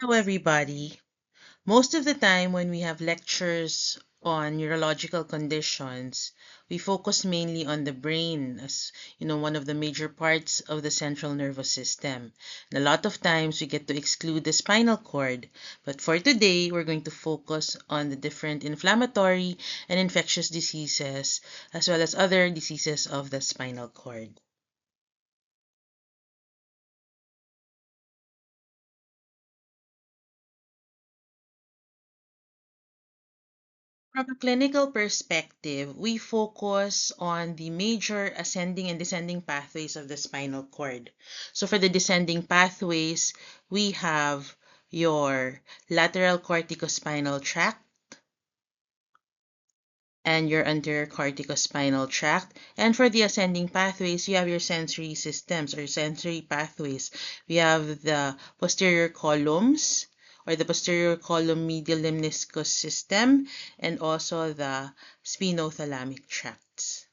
Hello, everybody. Most of the time, when we have lectures on neurological conditions, we focus mainly on the brain as one of the major parts of the central nervous system. And a lot of times we get to exclude the spinal cord. But for today, we're going to focus on the different inflammatory and infectious diseases, as well as other diseases of the spinal cord. From a clinical perspective, we focus on the major ascending and descending pathways of the spinal cord. So for the descending pathways, we have your lateral corticospinal tract and your anterior corticospinal tract. And for the ascending pathways, you have your sensory systems or sensory pathways. We have the posterior columns or the posterior column medial lemniscus system and also the spinothalamic tracts.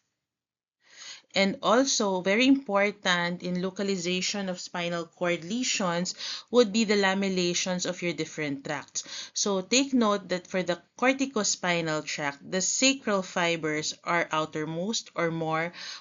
And also, very important in localization of spinal cord lesions would be the lamellations of your different tracts. So take note that for the corticospinal tract, the sacral fibers are outermost or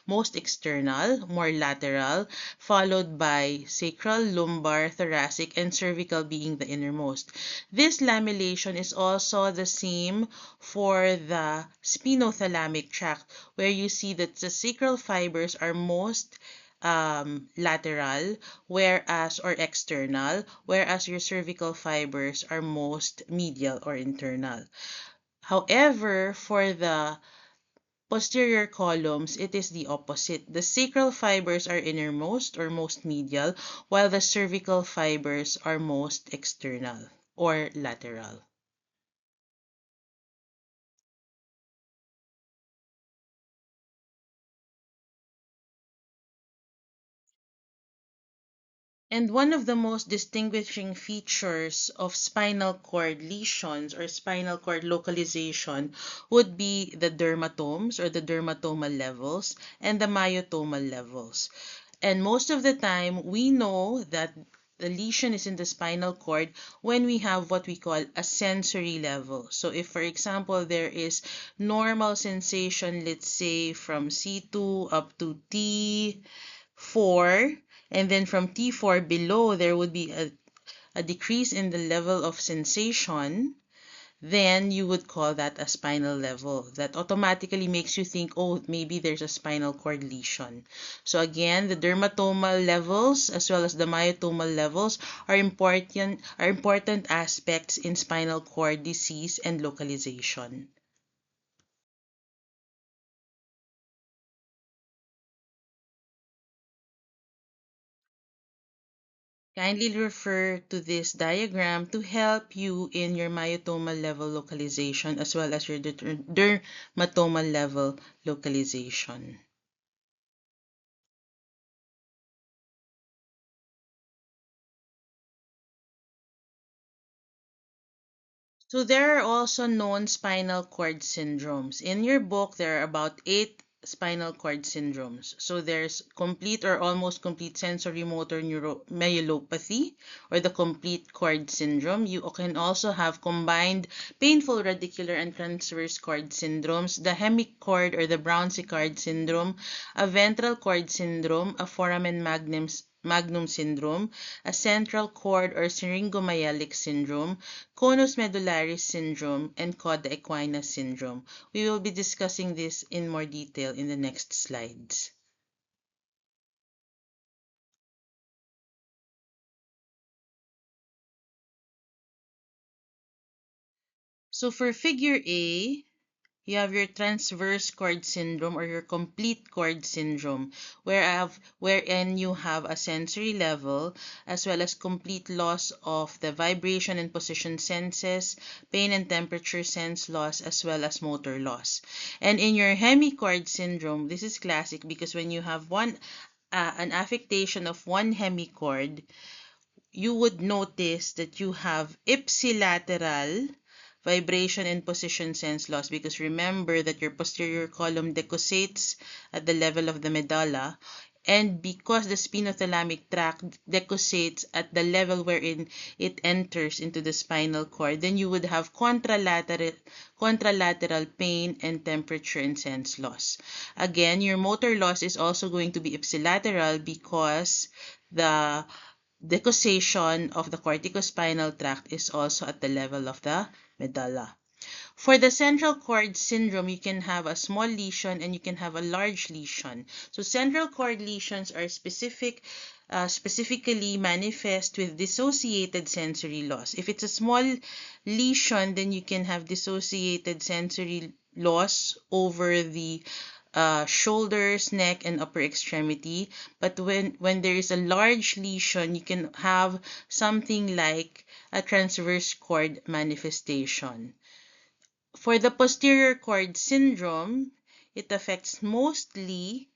most external, more lateral, followed by sacral, lumbar, thoracic, and cervical being the innermost. This lamellation is also the same for the spinothalamic tract, where you see that the sacral fibers are most lateral, whereas or external, whereas your cervical fibers are most medial or internal. However, for the posterior columns, it is the opposite. The sacral fibers are innermost or most medial, while the cervical fibers are most external or lateral. And one of the most distinguishing features of spinal cord lesions or spinal cord localization would be the dermatomes or the dermatomal levels and the myotomal levels. And most of the time, we know that the lesion is in the spinal cord when we have what we call a sensory level. So if, for example, there is normal sensation, let's say from C2 up to T4, and then from T4 below, there would be a decrease in the level of sensation, then you would call that a spinal level. That automatically makes you think, oh, maybe there's a spinal cord lesion. So again, the dermatomal levels as well as the myotomal levels are important aspects in spinal cord disease and localization. Kindly refer to this diagram to help you in your myotomal level localization as well as your dermatomal level localization. So there are also known spinal cord syndromes. In your book, there are about 8 spinal cord syndromes. So there's complete or almost complete sensory motor neuromyelopathy or the complete cord syndrome. You can also have combined painful radicular and transverse cord syndromes, the hemicord or the Brown-Séquard syndrome, a ventral cord syndrome, a foramen magnum syndrome, a central cord or syringomyelic syndrome, conus medullaris syndrome, and coda equina syndrome. We will be discussing this in more detail in the next slides. So for figure A, you have your transverse cord syndrome or your complete cord syndrome, wherein you have a sensory level as well as complete loss of the vibration and position senses, pain and temperature sense loss, as well as motor loss. And in your hemicord syndrome, this is classic because when you have an affectation of one hemicord, you would notice that you have ipsilateral vibration and position sense loss, because remember that your posterior column decussates at the level of the medulla, And because the spinothalamic tract decussates at the level wherein it enters into the spinal cord, then you would have contralateral pain and temperature and sense loss. Again, your motor loss is also going to be ipsilateral because the decussation of the corticospinal tract is also at the level of the medulla. For the central cord syndrome, you can have a small lesion and you can have a large lesion. So central cord lesions are specifically manifest with dissociated sensory loss. If it's a small lesion, then you can have dissociated sensory loss over the shoulders, neck, and upper extremity. But when there is a large lesion, you can have something like a transverse cord manifestation. For the posterior cord syndrome, it affects mostly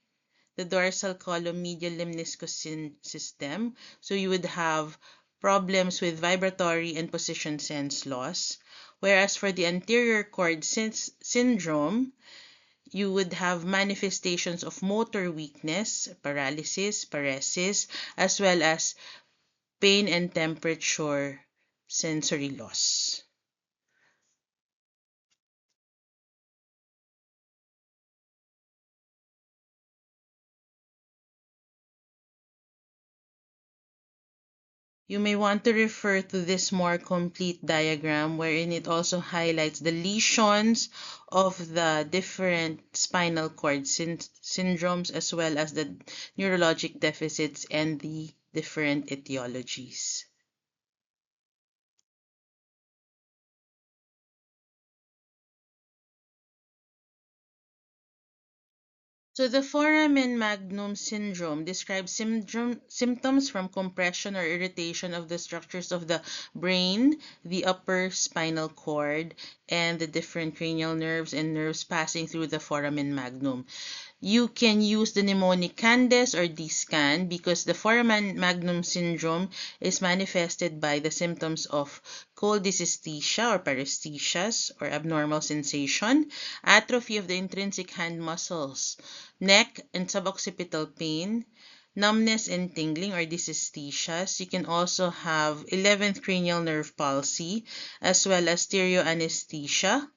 the dorsal column medial lemniscus system. So you would have problems with vibratory and position sense loss. Whereas for the anterior cord syndrome, you would have manifestations of motor weakness, paralysis, paresis, as well as pain and temperature sensory loss. You may want to refer to this more complete diagram wherein it also highlights the lesions of the different spinal cord syndromes as well as the neurologic deficits and the different etiologies. So the foramen magnum syndrome describes symptoms from compression or irritation of the structures of the brain, the upper spinal cord, and the different cranial nerves and nerves passing through the foramen magnum. You can use the mnemonic CANDES or DSCAN because the foramen magnum syndrome is manifested by the symptoms of choledysesthesia or paresthesias or abnormal sensation, atrophy of the intrinsic hand muscles, neck and suboccipital pain, numbness and tingling or dysesthesias. You can also have 11th cranial nerve palsy as well as stereoanesthesia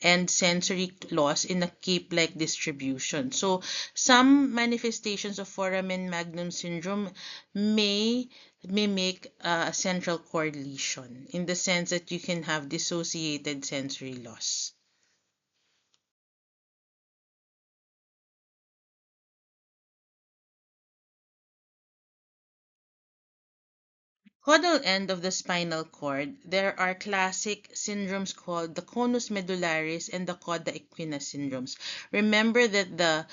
and sensory loss in a cape-like distribution. So some manifestations of foramen magnum syndrome may mimic a central cord lesion in the sense that you can have dissociated sensory loss. Caudal end of the spinal cord, there are classic syndromes called the conus medullaris and the cauda equina syndromes. Remember that the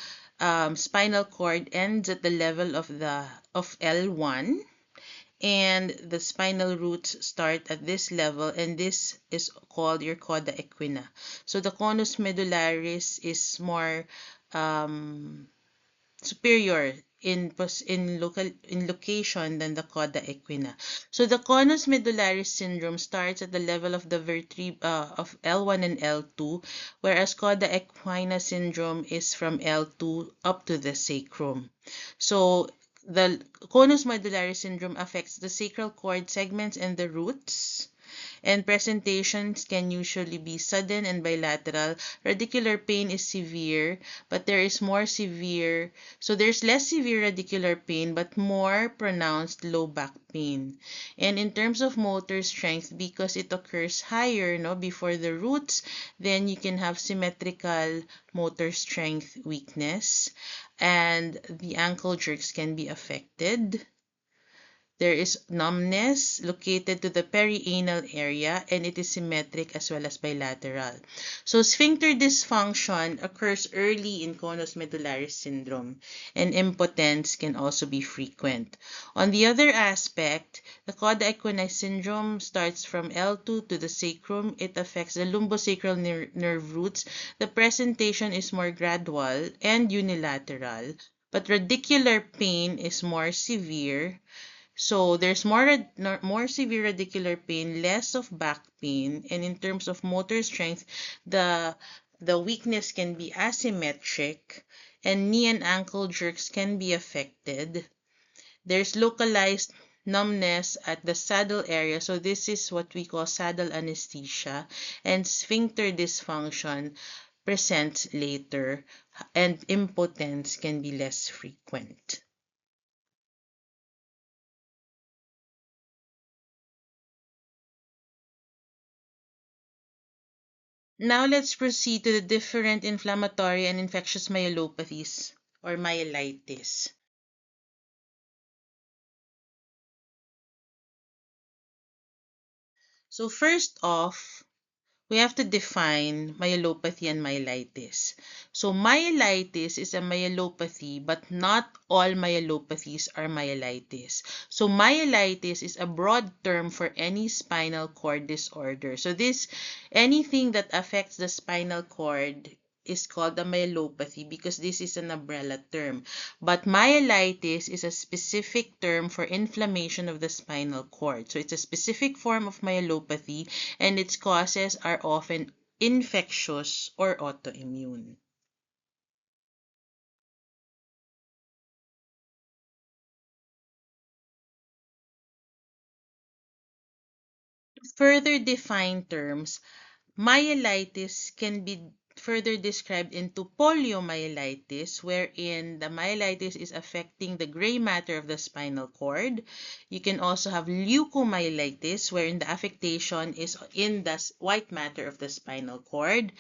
spinal cord ends at the level of L1 and the spinal roots start at this level, and this is called your cauda equina. So the conus medullaris is more superior in location than the cauda equina. So the conus medullaris syndrome starts at the level of the of L1 and L2, whereas cauda equina syndrome is from L2 up to the sacrum. So the conus medullaris syndrome affects the sacral cord segments and the roots, and presentations can usually be sudden and bilateral. Radicular pain is severe, but there's less severe radicular pain, but more pronounced low back pain. And in terms of motor strength, because it occurs higher, no, before the roots, then you can have symmetrical motor strength weakness, and the ankle jerks can be affected. There is numbness located to the perianal area, and it is symmetric as well as bilateral. So sphincter dysfunction occurs early in conus medullaris syndrome, and impotence can also be frequent. On the other aspect, the cauda equina syndrome starts from L2 to the sacrum. It affects the lumbosacral nerve roots. The presentation is more gradual and unilateral, but radicular pain is more severe. So there's more severe radicular pain, less of back pain, and in terms of motor strength, the weakness can be asymmetric, and knee and ankle jerks can be affected. There's localized numbness at the saddle area, so this is what we call saddle anesthesia, and sphincter dysfunction presents later, and impotence can be less frequent. Now let's proceed to the different inflammatory and infectious myelopathies or myelitis. So first off, we have to define myelopathy and myelitis. So myelitis is a myelopathy, but not all myelopathies are myelitis. So myelitis is a broad term for any spinal cord disorder. So anything that affects the spinal cord is called a myelopathy because this is an umbrella term. But myelitis is a specific term for inflammation of the spinal cord. So it's a specific form of myelopathy, and its causes are often infectious or autoimmune. To further define terms, myelitis can be further described into poliomyelitis, wherein the myelitis is affecting the gray matter of the spinal cord. You can also have leukomyelitis, wherein the affectation is in the white matter of the spinal cord.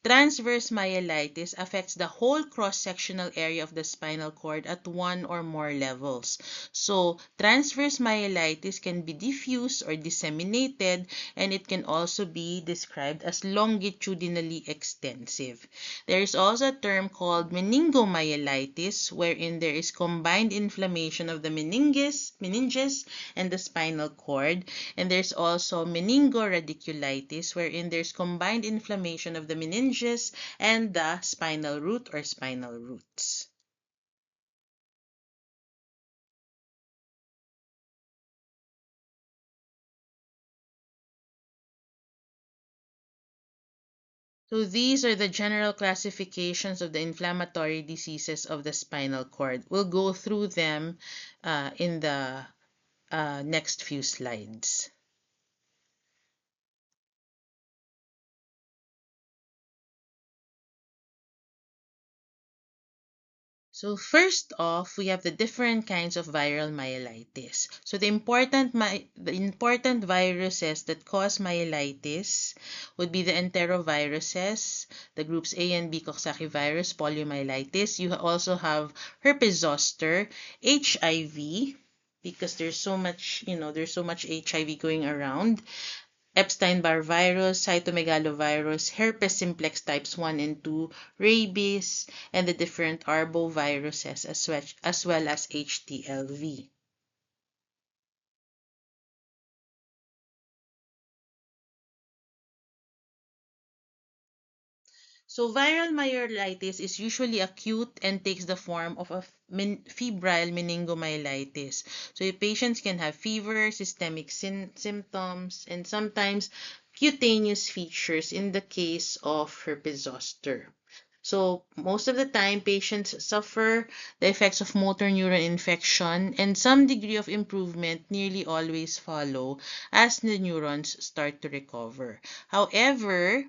Transverse myelitis affects the whole cross-sectional area of the spinal cord at one or more levels. So, transverse myelitis can be diffuse or disseminated, and it can also be described as longitudinally extensive. There is also a term called meningomyelitis, wherein there is combined inflammation of the meninges, and the spinal cord. And there's also meningoradiculitis, wherein there's combined inflammation of the meninges and the spinal root or spinal roots. So these are the general classifications of the inflammatory diseases of the spinal cord. We'll go through them in the next few slides. So first off, we have the different kinds of viral myelitis. So the important viruses that cause myelitis would be the enteroviruses, the groups A and B coccivirus, poliomyelitis. You also have herpes zoster, HIV, because there's so much HIV going around. Epstein-Barr virus, cytomegalovirus, herpes simplex types 1 and 2, rabies, and the different arboviruses as well as HTLV. So viral myelitis is usually acute and takes the form of a febrile meningomyelitis. So patients can have fever, systemic symptoms, and sometimes cutaneous features in the case of herpes zoster. So most of the time, patients suffer the effects of motor neuron infection, and some degree of improvement nearly always follow as the neurons start to recover. However,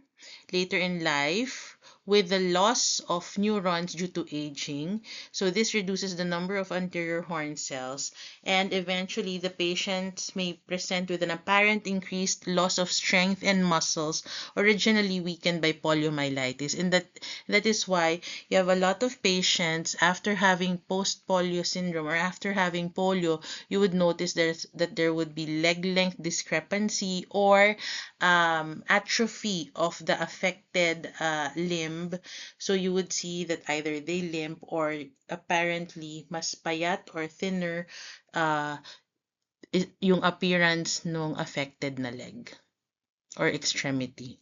later in life, with the loss of neurons due to aging, so this reduces the number of anterior horn cells, and eventually the patients may present with an apparent increased loss of strength and muscles originally weakened by poliomyelitis. And that is why you have a lot of patients after having post-polio syndrome or after having polio, you would notice that there would be leg length discrepancy or atrophy of the affected limb. So you would see that either they limp or apparently mas payat or thinner uh, yung appearance ng affected na leg or extremity.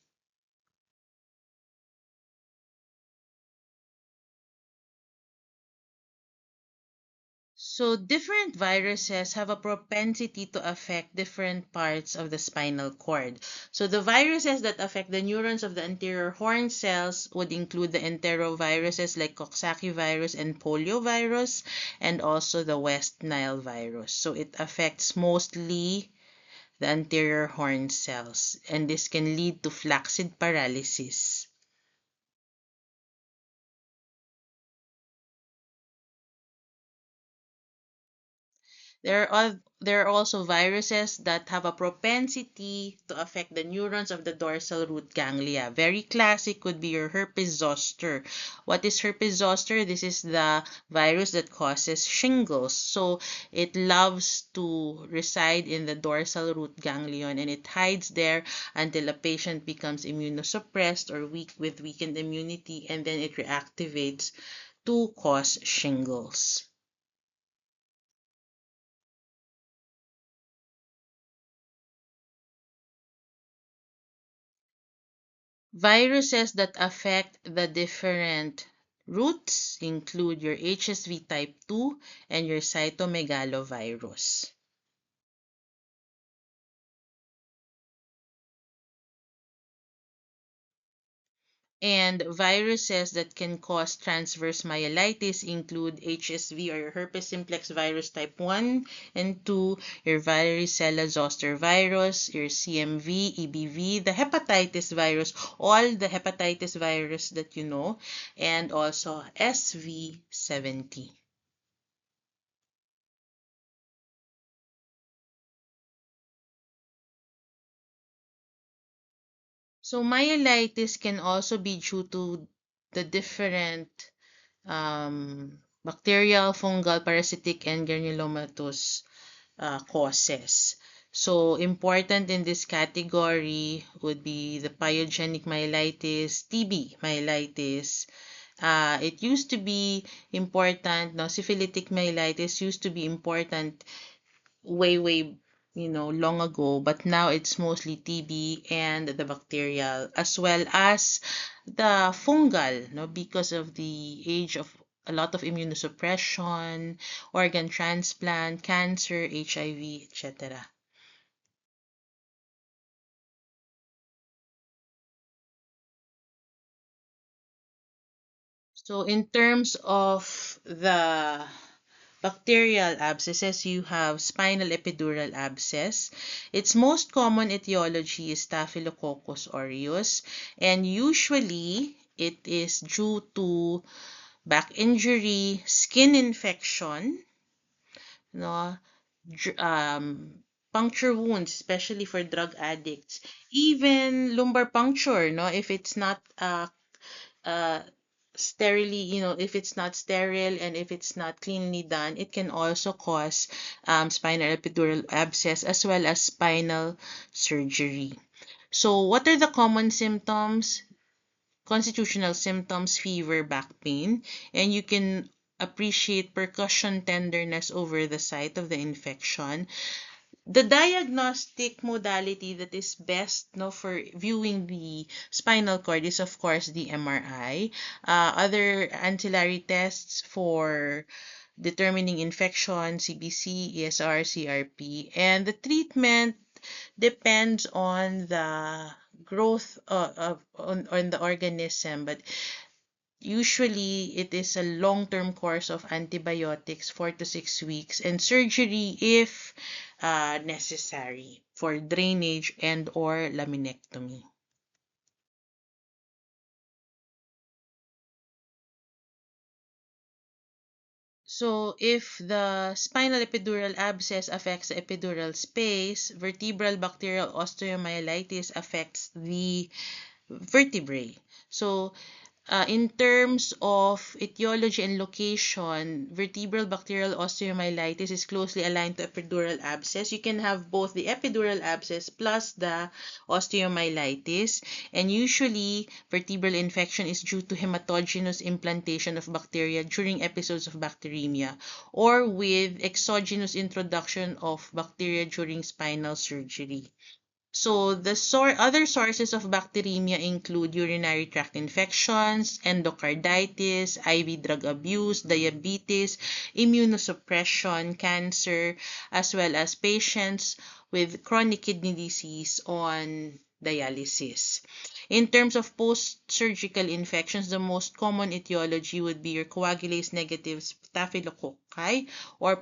So different viruses have a propensity to affect different parts of the spinal cord. So the viruses that affect the neurons of the anterior horn cells would include the enteroviruses like Coxsackie virus and poliovirus, and also the West Nile virus. So it affects mostly the anterior horn cells, and this can lead to flaccid paralysis. There are also viruses that have a propensity to affect the neurons of the dorsal root ganglia. Very classic would be your herpes zoster. What is herpes zoster? This is the virus that causes shingles. So it loves to reside in the dorsal root ganglion, and it hides there until a patient becomes immunosuppressed or weak with weakened immunity, and then it reactivates to cause shingles. Viruses that affect the different roots include your HSV type 2 and your cytomegalovirus. And viruses that can cause transverse myelitis include HSV or your herpes simplex virus type 1 and 2, your varicella zoster virus, your CMV, EBV, the hepatitis virus, all the hepatitis virus that you know, and also SV70. So myelitis can also be due to the different bacterial, fungal, parasitic, and granulomatous causes. So important in this category would be the pyogenic myelitis, TB myelitis. It used to be important, no, syphilitic myelitis used to be important way long ago, but now it's mostly TB and the bacterial, as well as the fungal, no, because of the age of a lot of immunosuppression, organ transplant, cancer, HIV, etc. So in terms of the bacterial abscesses, you have spinal epidural abscess. Its most common etiology is Staphylococcus aureus, and usually it is due to back injury, skin infection, no, puncture wounds, especially for drug addicts, even lumbar puncture, no, if it's not uh, sterilely, if it's not sterile and if it's not cleanly done, it can also cause spinal epidural abscess as well as spinal surgery. So, what are the common symptoms? Constitutional symptoms, fever, back pain, and you can appreciate percussion tenderness over the site of the infection. The diagnostic modality that is best, no, for viewing the spinal cord is of course the MRI. Other ancillary tests for determining infection, CBC, ESR, CRP, and the treatment depends on the growth on the organism, but usually it is a long-term course of antibiotics, 4 to 6 weeks, and surgery if necessary for drainage and or laminectomy. So if the spinal epidural abscess affects the epidural space, vertebral bacterial osteomyelitis affects the vertebrae. So in terms of etiology and location, vertebral bacterial osteomyelitis is closely aligned to epidural abscess. You can have both the epidural abscess plus the osteomyelitis, and usually vertebral infection is due to hematogenous implantation of bacteria during episodes of bacteremia or with exogenous introduction of bacteria during spinal surgery. So the other sources of bacteremia include urinary tract infections, endocarditis, IV drug abuse, diabetes, immunosuppression, cancer, as well as patients with chronic kidney disease on dialysis. In terms of post-surgical infections, the most common etiology would be your coagulase negative staphylococci or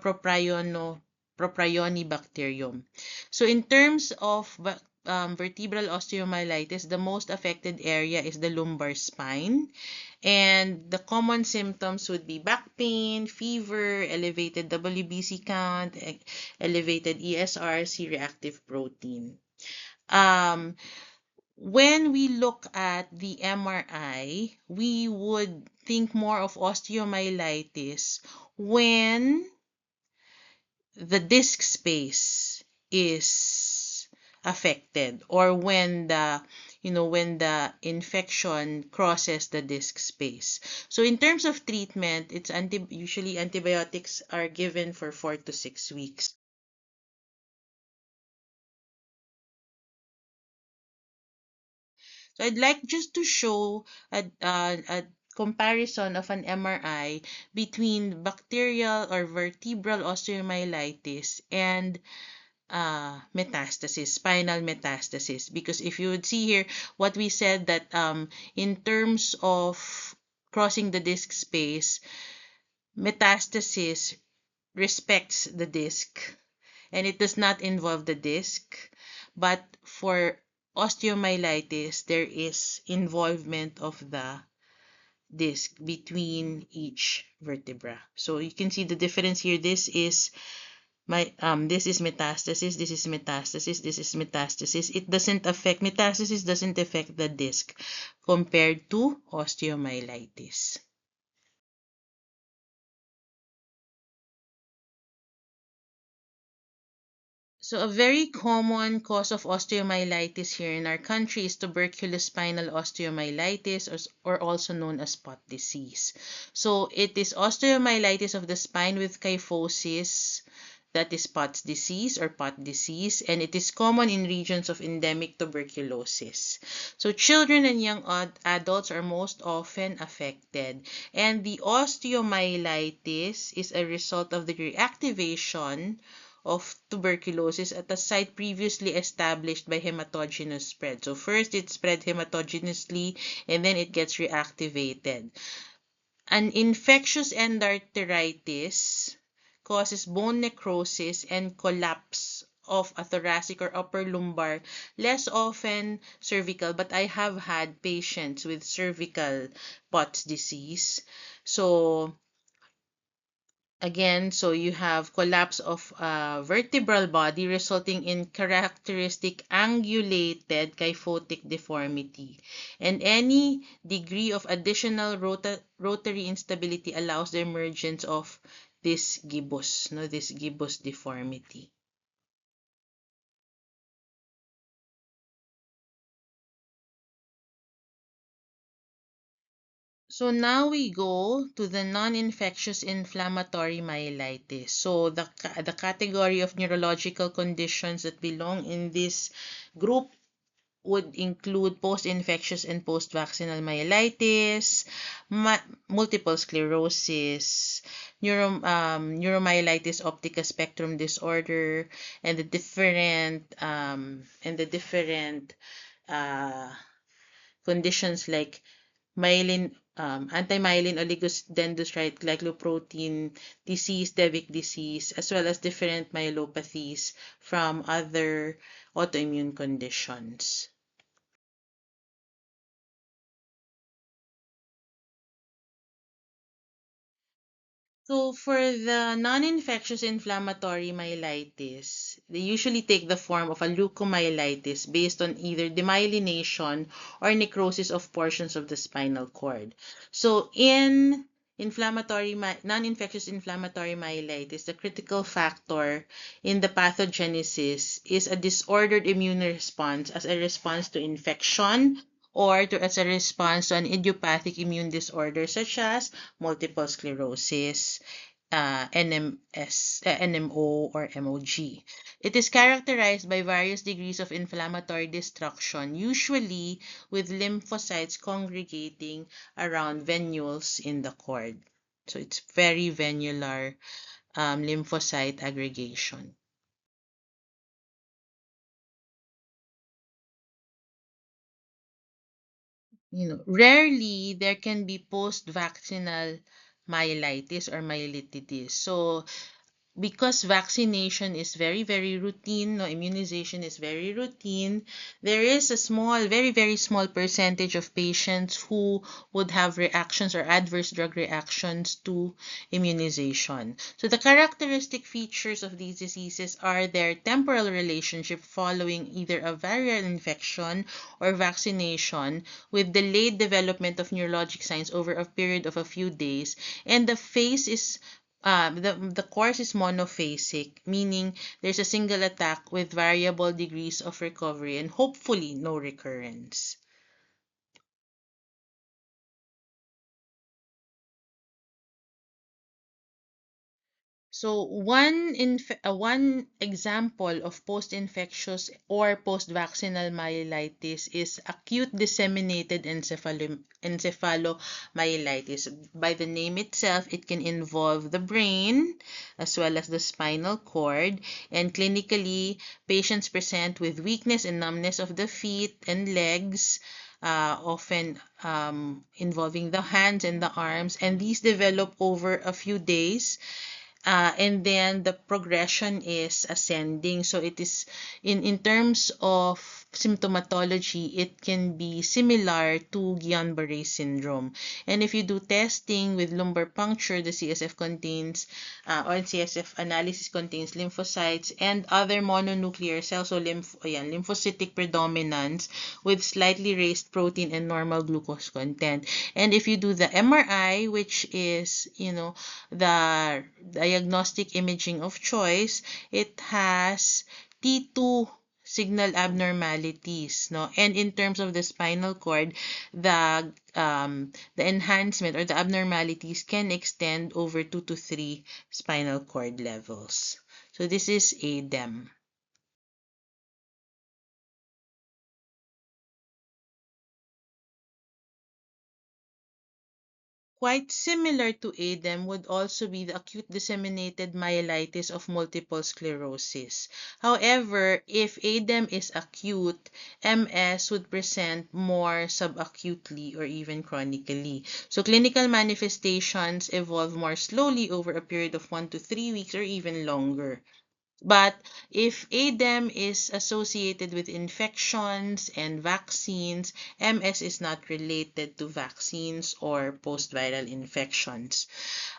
Propionibacterium. So in terms of vertebral osteomyelitis, the most affected area is the lumbar spine. And the common symptoms would be back pain, fever, elevated WBC count, elevated ESR, C-reactive protein. When we look at the MRI, we would think more of osteomyelitis when the disc space is affected, or when the infection crosses the disc space. So in terms of treatment, it's usually antibiotics are given for 4 to 6 weeks. So I'd like just to show a comparison of an MRI between bacterial or vertebral osteomyelitis and metastasis, spinal metastasis. Because if you would see here, what we said that in terms of crossing the disc space, metastasis respects the disc and it does not involve the disc. But for osteomyelitis, there is involvement of the disc between each vertebra. So you can see the difference here. This is metastasis, this is metastasis, this is metastasis. Metastasis doesn't affect the disc compared to osteomyelitis. So a very common cause of osteomyelitis here in our country is tuberculous spinal osteomyelitis, or also known as spot disease. So it is osteomyelitis of the spine with kyphosis, that is Pott's disease or pot disease, and it is common in regions of endemic tuberculosis. So children and young adults are most often affected, and the osteomyelitis is a result of the reactivation of tuberculosis at a site previously established by hematogenous spread. So first it spread hematogenously and then it gets reactivated. An infectious endarteritis causes bone necrosis and collapse of a thoracic or upper lumbar, less often cervical, but I have had patients with cervical Pott's disease. So again, so you have collapse of vertebral body resulting in characteristic angulated kyphotic deformity. And any degree of additional rotary instability allows the emergence of this gibbous, this gibbous deformity. So now we go to the non-infectious inflammatory myelitis. So the category of neurological conditions that belong in this group would include post-infectious and post-vaccinal myelitis, multiple sclerosis, neuromyelitis optica spectrum disorder, and the different uh, conditions like anti-myelin oligodendrocyte glycoprotein disease, Devic disease, as well as different myelopathies from other autoimmune conditions. So for the non-infectious inflammatory myelitis, they usually take the form of a leukomyelitis based on either demyelination or necrosis of portions of the spinal cord. So in non-infectious inflammatory myelitis, the critical factor in the pathogenesis is a disordered immune response as a response to infection or as a response to an idiopathic immune disorder such as multiple sclerosis, NMO or MOG. It is characterized by various degrees of inflammatory destruction, usually with lymphocytes congregating around venules in the cord. So it's very venular lymphocyte aggregation. Rarely there can be post-vaccinal myelitis or myelitis. So because vaccination is very, very routine, no, immunization is very routine, there is a small, very, very small percentage of patients who would have reactions or adverse drug reactions to immunization. So the characteristic features of these diseases are their temporal relationship following either a viral infection or vaccination with delayed development of neurologic signs over a period of a few days, and the phase is the course is monophasic, meaning there's a single attack with variable degrees of recovery and hopefully no recurrence. So one example of post-infectious or post-vaccinal myelitis is acute disseminated encephalomyelitis. By the name itself, it can involve the brain as well as the spinal cord, and clinically, patients present with weakness and numbness of the feet and legs, often involving the hands and the arms, and these develop over a few days, and then the progression is ascending. So it is in terms of symptomatology, it can be similar to Guillain-Barré syndrome. And if you do testing with lumbar puncture, the CSF contains or CSF analysis contains lymphocytes and other mononuclear cells, so lymphocytic predominance with slightly raised protein and normal glucose content. And if you do the MRI, which is the diagnostic imaging of choice, it has T2 signal abnormalities, no? And in terms of the spinal cord, the enhancement or the abnormalities can extend over 2 to 3 spinal cord levels. So this is ADEM. Quite similar to ADEM would also be the acute disseminated myelitis of multiple sclerosis. However, if ADEM is acute, MS would present more subacutely or even chronically. So clinical manifestations evolve more slowly over a period of 1 to 3 weeks or even longer. But if ADEM is associated with infections and vaccines, MS is not related to vaccines or post-viral infections.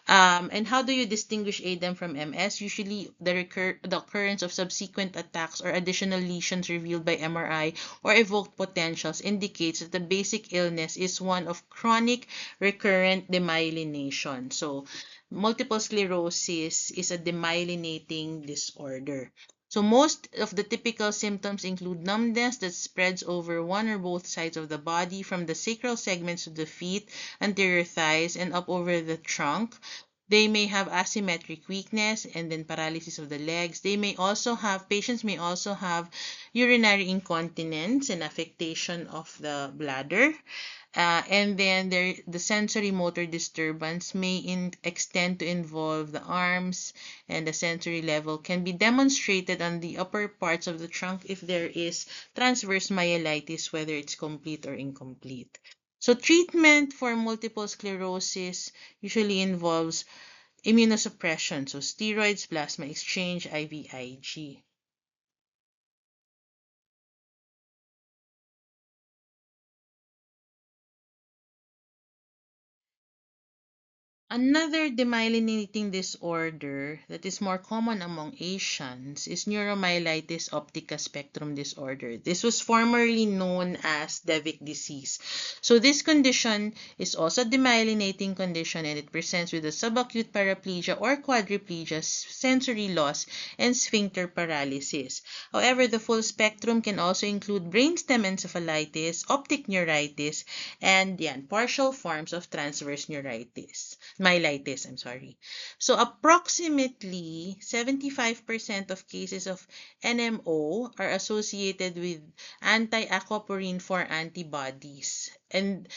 And how do you distinguish ADEM from MS? Usually, the occurrence of subsequent attacks or additional lesions revealed by MRI or evoked potentials indicates that the basic illness is one of chronic recurrent demyelination. So, multiple sclerosis is a demyelinating disorder. So most of the typical symptoms include numbness that spreads over one or both sides of the body from the sacral segments of the feet, anterior thighs, and up over the trunk. They may have asymmetric weakness and then paralysis of the legs. Patients may also have urinary incontinence and affectation of the bladder. And then the sensory motor disturbance may extend to involve the arms, and the sensory level can be demonstrated on the upper parts of the trunk if there is transverse myelitis, whether it's complete or incomplete. So treatment for multiple sclerosis usually involves immunosuppression, so steroids, plasma exchange, IVIG. Another demyelinating disorder that is more common among Asians is neuromyelitis optica spectrum disorder. This was formerly known as Devic disease. So this condition is also a demyelinating condition, and it presents with a subacute paraplegia or quadriplegia, sensory loss, and sphincter paralysis. However, the full spectrum can also include brainstem encephalitis, optic neuritis, and partial forms of transverse neuritis. myelitis, I'm sorry. So approximately 75% of cases of NMO are associated with anti-aquaporin 4 antibodies. And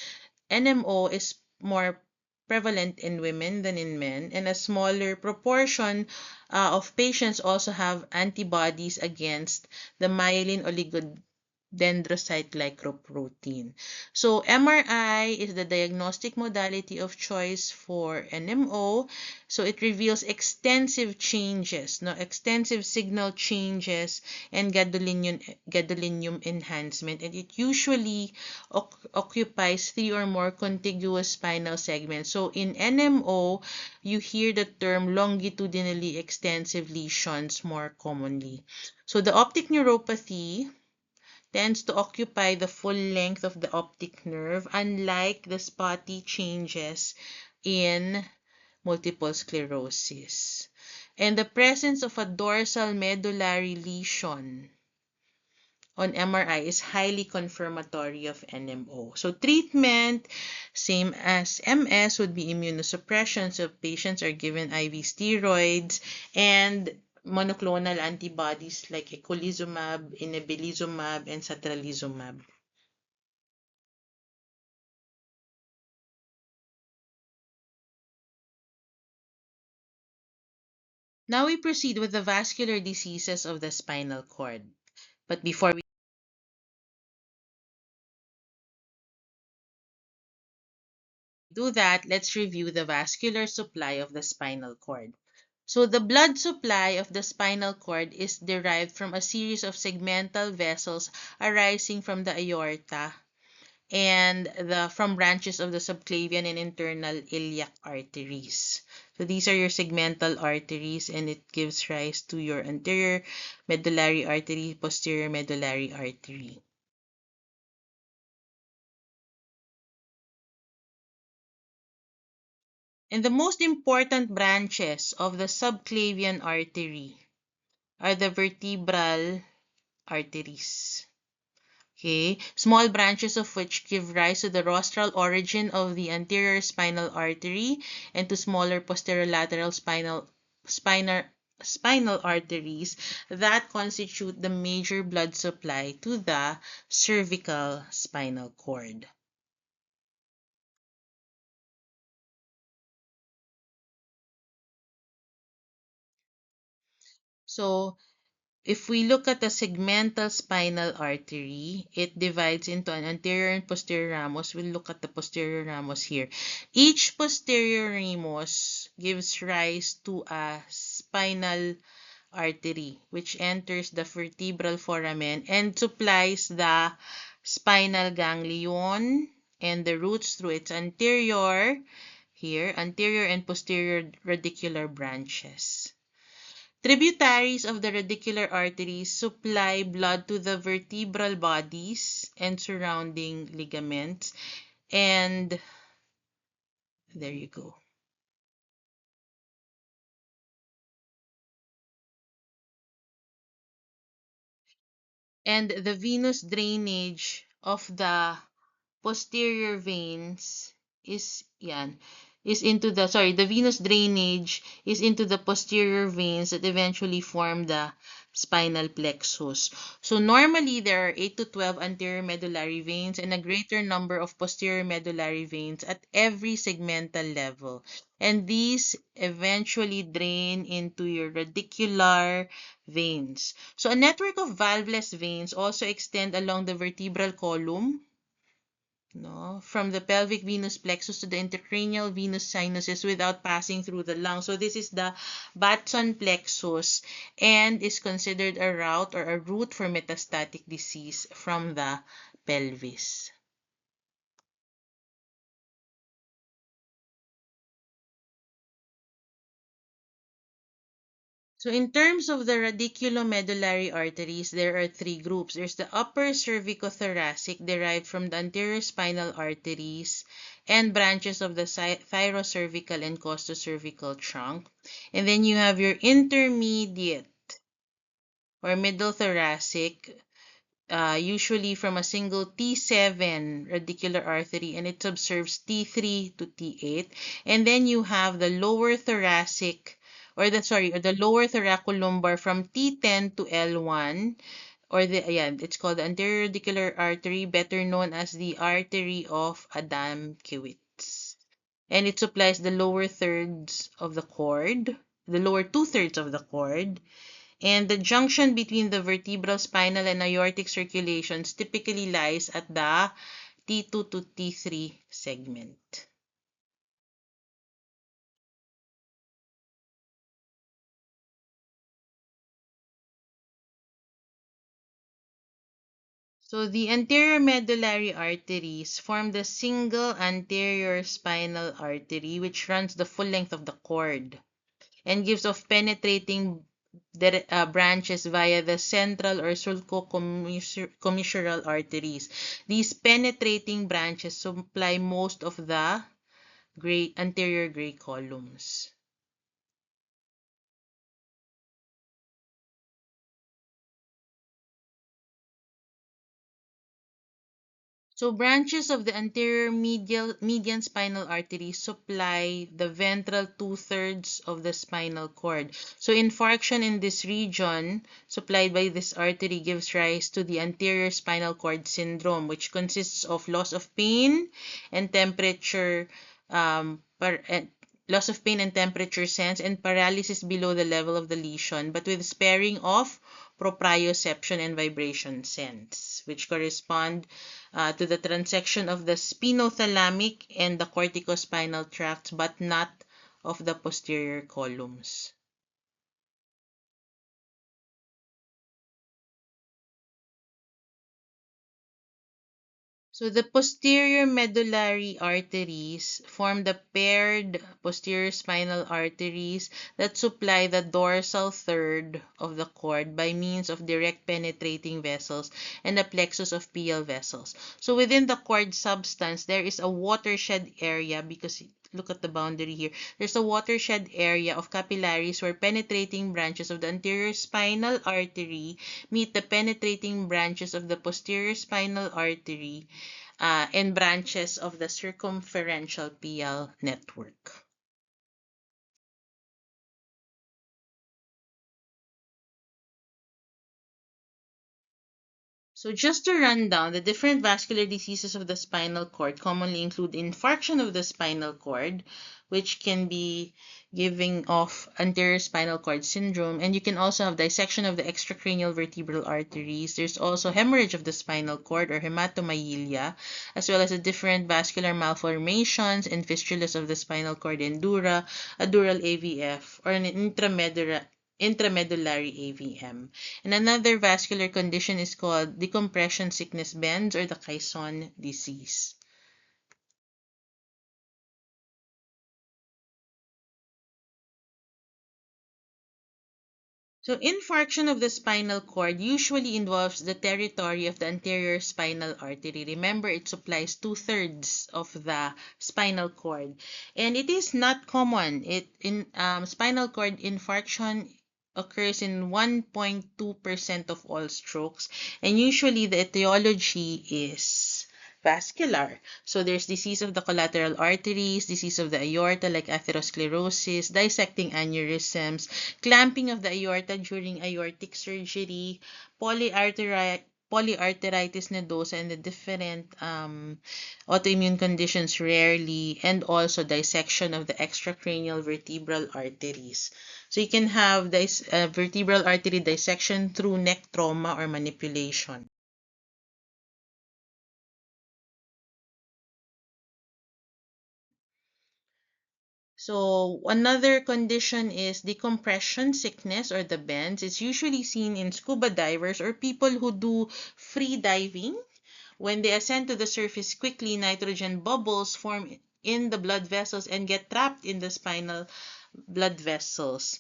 NMO is more prevalent in women than in men, and a smaller proportion of patients also have antibodies against the myelin oligodendrocyte glycoprotein. So MRI is the diagnostic modality of choice for NMO. So it reveals extensive changes, no, extensive signal changes and gadolinium enhancement, and it usually occupies three or more contiguous spinal segments. So in NMO, you hear the term longitudinally extensive lesions more commonly. So the optic neuropathy tends to occupy the full length of the optic nerve, unlike the spotty changes in multiple sclerosis. And the presence of a dorsal medullary lesion on MRI is highly confirmatory of NMO. So treatment, same as MS, would be immunosuppression. So patients are given IV steroids and monoclonal antibodies like eculizumab, inebilizumab, and satralizumab. Now we proceed with the vascular diseases of the spinal cord. But before we do that, let's review the vascular supply of the spinal cord. So the blood supply of the spinal cord is derived from a series of segmental vessels arising from the aorta and from branches of the subclavian and internal iliac arteries. So these are your segmental arteries, and it gives rise to your anterior medullary artery, posterior medullary artery. And the most important branches of the subclavian artery are the vertebral arteries. Okay, small branches of which give rise to the rostral origin of the anterior spinal artery and to smaller posterolateral spinal arteries that constitute the major blood supply to the cervical spinal cord. So if we look at the segmental spinal artery, it divides into an anterior and posterior ramus. We'll look at the posterior ramus here. Each posterior ramus gives rise to a spinal artery, which enters the vertebral foramen and supplies the spinal ganglion and the roots through its anterior and posterior radicular branches. Tributaries of the radicular arteries supply blood to the vertebral bodies and surrounding ligaments. And there you go. And the venous drainage of the posterior veins is into the venous drainage is into the posterior veins that eventually form the spinal plexus. So normally there are 8 to 12 anterior medullary veins and a greater number of posterior medullary veins at every segmental level. And these eventually drain into your radicular veins. So a network of valveless veins also extend along the vertebral column, no, from the pelvic venous plexus to the intracranial venous sinuses without passing through the lung. So this is the Batson plexus and is considered a route or a route for metastatic disease from the pelvis. So in terms of the radiculomedullary arteries, there are three groups. There's the upper cervicothoracic derived from the anterior spinal arteries and branches of the thyrocervical and costocervical trunk. And then you have your intermediate or middle thoracic usually from a single T7 radicular artery, and it subserves T3 to T8. And then you have the lower thoracic, or the lower thoracolumbar from T10 to L1, or it's called the anterior radicular artery, better known as the artery of Adam-Kiewicz. And it supplies the lower thirds of the cord, the lower two-thirds of the cord. And the junction between the vertebral, spinal, and aortic circulations typically lies at the T2 to T3 segment. So the anterior medullary arteries form the single anterior spinal artery which runs the full length of the cord and gives off penetrating branches via the central or sulcocommissural arteries. These penetrating branches supply most of the anterior gray columns. So branches of the anterior median spinal artery supply the ventral two-thirds of the spinal cord. So infarction in this region supplied by this artery gives rise to the anterior spinal cord syndrome, which consists of loss of pain and temperature, loss of pain and temperature sense, and paralysis below the level of the lesion, but with sparing of proprioception and vibration sense, which correspond to the transection of the spinothalamic and the corticospinal tracts, but not of the posterior columns. So the posterior medullary arteries form the paired posterior spinal arteries that supply the dorsal third of the cord by means of direct penetrating vessels and the plexus of Peyl vessels. So within the cord substance, there is a watershed area, because look at the boundary here. There's a watershed area of capillaries where penetrating branches of the anterior spinal artery meet the penetrating branches of the posterior spinal artery and branches of the circumferential Peyl network. So just to run down, the different vascular diseases of the spinal cord commonly include infarction of the spinal cord, which can be giving off anterior spinal cord syndrome, and you can also have dissection of the extracranial vertebral arteries. There's also hemorrhage of the spinal cord, or hematomyelia, as well as the different vascular malformations and fistulas of the spinal cord and dura, a dural AVF, or an intramedullary AVM. And another vascular condition is called decompression sickness bends, or the Caisson disease. So infarction of the spinal cord usually involves the territory of the anterior spinal artery. Remember, it supplies two-thirds of the spinal cord. And it is not common. Spinal cord infarction occurs in 1.2% of all strokes. And usually the etiology is vascular. So there's disease of the collateral arteries, disease of the aorta like atherosclerosis, dissecting aneurysms, clamping of the aorta during aortic surgery, polyarteritis nodosa, and the different autoimmune conditions rarely, and also dissection of the extracranial vertebral arteries. So you can have this vertebral artery dissection through neck trauma or manipulation. So another condition is decompression sickness, or the bends. It's usually seen in scuba divers or people who do free diving. When they ascend to the surface quickly, nitrogen bubbles form in the blood vessels and get trapped in the spinal blood vessels.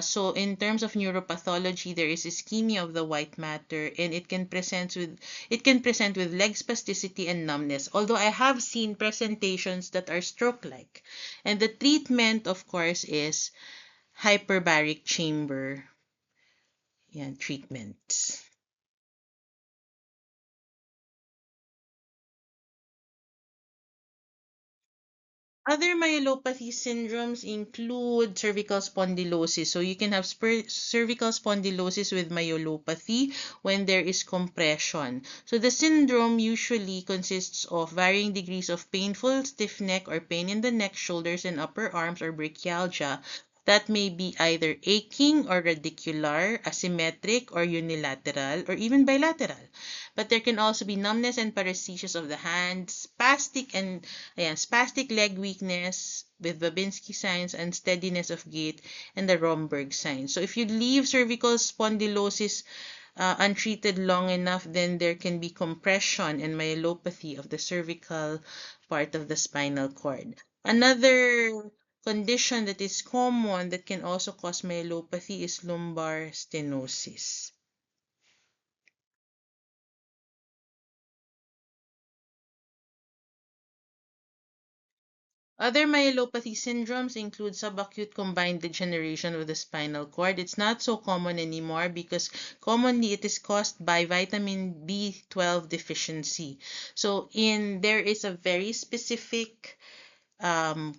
So in terms of neuropathology, there is ischemia of the white matter, and it can present with leg spasticity and numbness. Although I have seen presentations that are stroke-like, and the treatment, of course, is hyperbaric chamber treatments. Other myelopathy syndromes include cervical spondylosis. So you can have cervical spondylosis with myelopathy when there is compression. So the syndrome usually consists of varying degrees of painful stiff neck or pain in the neck, shoulders, and upper arms, or brachialgia that may be either aching or radicular, asymmetric or unilateral, or even bilateral. But there can also be numbness and paresthesias of the hand, spastic leg weakness with Babinski signs, unsteadiness of gait, and the Romberg signs. So if you leave cervical spondylosis untreated long enough, then there can be compression and myelopathy of the cervical part of the spinal cord. Another condition that is common that can also cause myelopathy is lumbar stenosis. Other myelopathy syndromes include subacute combined degeneration of the spinal cord. It's not so common anymore because commonly it is caused by vitamin B12 deficiency. So in there is a very specific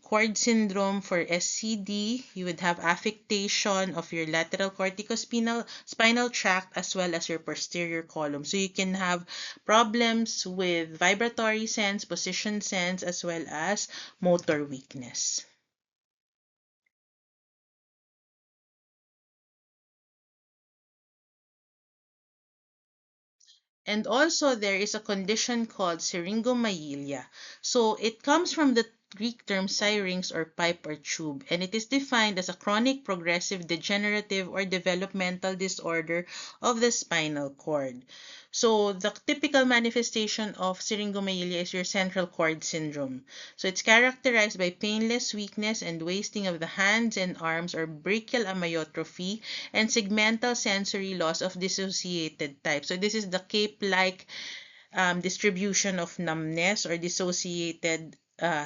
cord syndrome for SCD. You would have affectation of your lateral corticospinal spinal tract as well as your posterior column. So you can have problems with vibratory sense, position sense, as well as motor weakness. And also there is a condition called syringomyelia. So it comes from the Greek term syrinx or pipe or tube, and it is defined as a chronic progressive degenerative or developmental disorder of the spinal cord. So the typical manifestation of syringomyelia is your central cord syndrome. So it's characterized by painless weakness and wasting of the hands and arms or brachial amyotrophy and segmental sensory loss of dissociated type. So this is the cape-like distribution of numbness or dissociated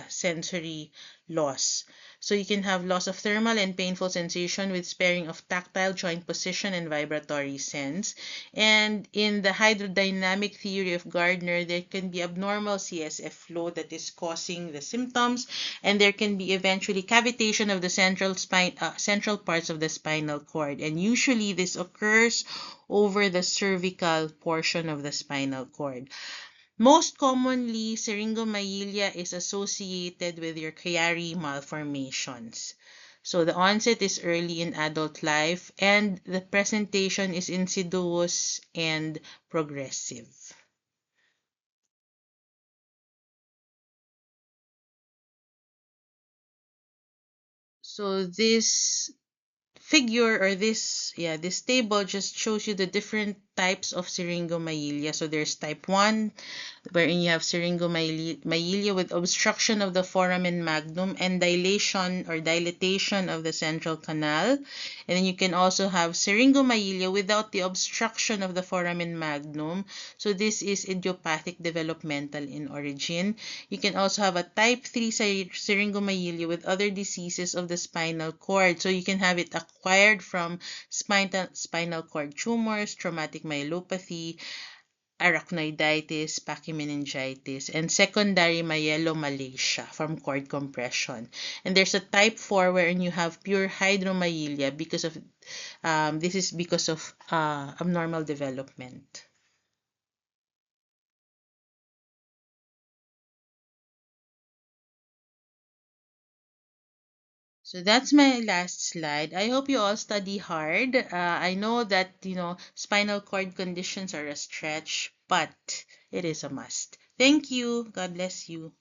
sensory loss. So you can have loss of thermal and painful sensation with sparing of tactile joint position and vibratory sense. And in the hydrodynamic theory of Gardner, there can be abnormal CSF flow that is causing the symptoms, and there can be eventually cavitation of the central parts of the spinal cord. And usually this occurs over the cervical portion of the spinal cord. Most commonly, syringomyelia is associated with your Chiari malformations. So the onset is early in adult life and the presentation is insidious and progressive. So this figure or this table just shows you the different types of syringomyelia. So there's type 1 wherein you have syringomyelia with obstruction of the foramen magnum and dilation or dilatation of the central canal. And then you can also have syringomyelia without the obstruction of the foramen magnum. So this is idiopathic developmental in origin. You can also have a type 3 syringomyelia with other diseases of the spinal cord. So you can have it acquired from spinal cord tumors, traumatic myelopathy, arachnoiditis, pachymeningitis, and secondary myelomalacia from cord compression. And there's a type 4 wherein you have pure hydromyelia because of this is because of abnormal development. So that's my last slide. I hope you all study hard. I know that, spinal cord conditions are a stretch, but it is a must. Thank you. God bless you.